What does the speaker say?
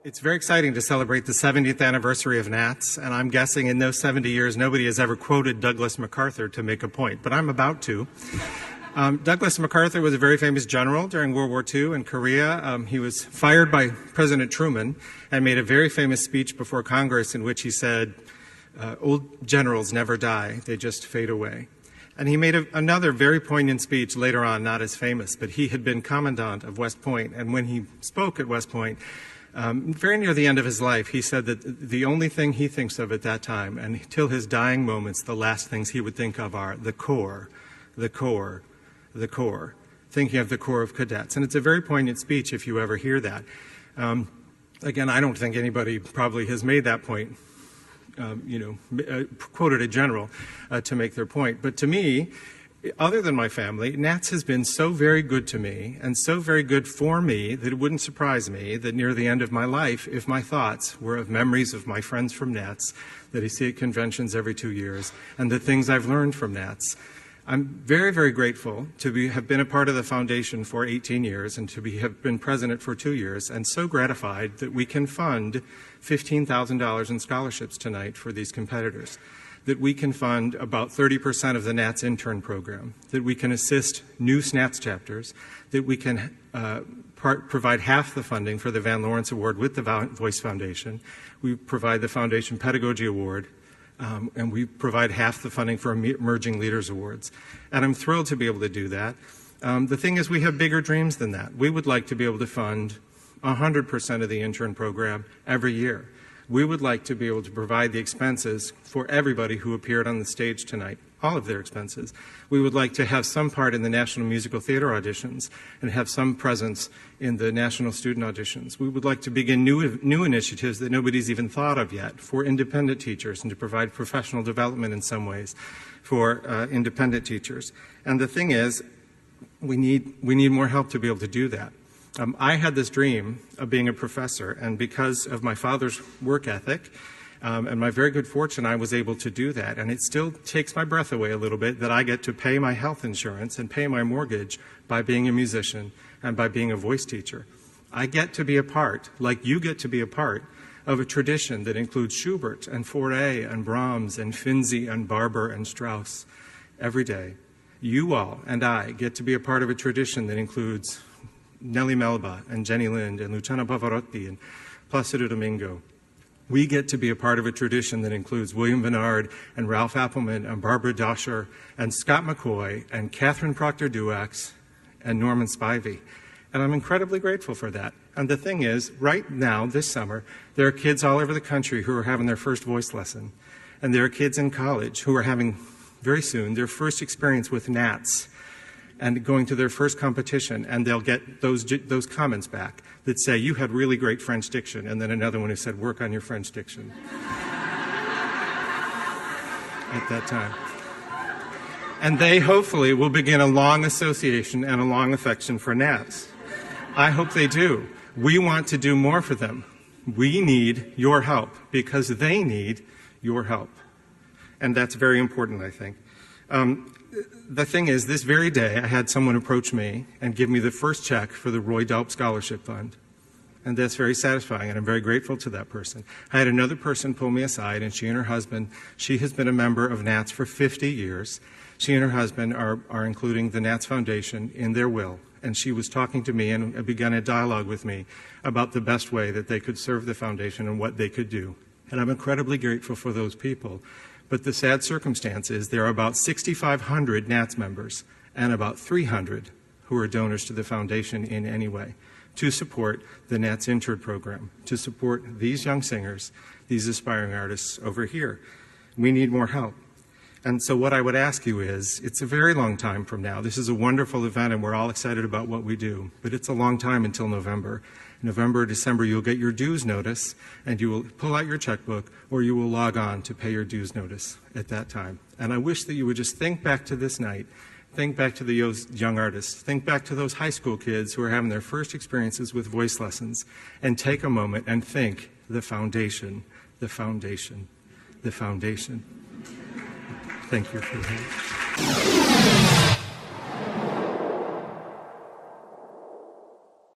It's very exciting to celebrate the 70th anniversary of NATS, and I'm guessing in those 70 years nobody has ever quoted Douglas MacArthur to make a point, but I'm about to. Douglas MacArthur was a very famous general during World War II in Korea. He was fired by President Truman and made a very famous speech before Congress in which he said, old generals never die, they just fade away. And he made another very poignant speech later on, not as famous, but he had been commandant of West Point, and when he spoke at West Point, very near the end of his life, he said that the only thing he thinks of at that time, and till his dying moments, the last things he would think of are the Corps, the Corps, the Corps, thinking of the Corps of Cadets. And it's a very poignant speech if you ever hear that. Again, I don't think anybody probably has made that point, quoted a general to make their point. But to me, other than my family, NATS has been so very good to me and so very good for me that it wouldn't surprise me that near the end of my life, if my thoughts were of memories of my friends from NATS that I see at conventions every 2 years and the things I've learned from NATS. I'm very, very grateful to have been a part of the foundation for 18 years and have been president for 2 years, and so gratified that we can fund $15,000 in scholarships tonight for these competitors, that we can fund about 30% of the NATS intern program, that we can assist new SNATS chapters, that we can provide half the funding for the Van Lawrence Award with the Voice Foundation. We provide the Foundation Pedagogy Award, and we provide half the funding for Emerging Leaders Awards. And I'm thrilled to be able to do that. The thing is, we have bigger dreams than that. We would like to be able to fund 100% of the intern program every year. We would like to be able to provide the expenses for everybody who appeared on the stage tonight, all of their expenses. We would like to have some part in the National Musical Theater auditions and have some presence in the National Student auditions. We would like to begin new initiatives that nobody's even thought of yet for independent teachers and to provide professional development in some ways for independent teachers. And the thing is, we need more help to be able to do that. I had this dream of being a professor, and because of my father's work ethic and my very good fortune, I was able to do that. And it still takes my breath away a little bit that I get to pay my health insurance and pay my mortgage by being a musician and by being a voice teacher. I get to be a part, like you get to be a part, of a tradition that includes Schubert and Fauré and Brahms and Finzi and Barber and Strauss every day. You all and I get to be a part of a tradition that includes Nellie Melba and Jenny Lind and Luciano Pavarotti and Placido Domingo. We get to be a part of a tradition that includes William Bernard and Ralph Appelman and Barbara Doscher and Scott McCoy and Catherine Proctor-Duax and Norman Spivey. And I'm incredibly grateful for that. And the thing is, right now, this summer, there are kids all over the country who are having their first voice lesson. And there are kids in college who are having, very soon, their first experience with NATS and going to their first competition, and they'll get those comments back that say, you had really great French diction, and then another one who said, work on your French diction at that time. And they hopefully will begin a long association and a long affection for NATS. I hope they do. We want to do more for them. We need your help because they need your help. And that's very important, I think. The thing is, this very day, I had someone approach me and give me the first check for the Roy Delp Scholarship Fund. And that's very satisfying, and I'm very grateful to that person. I had another person pull me aside, and she and her husband, she has been a member of NATS for 50 years. She and her husband are including the NATS Foundation in their will. And she was talking to me and began a dialogue with me about the best way that they could serve the foundation and what they could do. And I'm incredibly grateful for those people. But the sad circumstance is there are about 6,500 NATS members and about 300 who are donors to the foundation in any way to support the NATS intern program, to support these young singers, these aspiring artists over here. We need more help. And so what I would ask you is, it's a very long time from now. This is a wonderful event and we're all excited about what we do, but it's a long time until November. November or December, you'll get your dues notice and you will pull out your checkbook or you will log on to pay your dues notice at that time. And I wish that you would just think back to this night, think back to the young artists, think back to those high school kids who are having their first experiences with voice lessons, and take a moment and think the foundation, the foundation, the foundation. Thank you for that.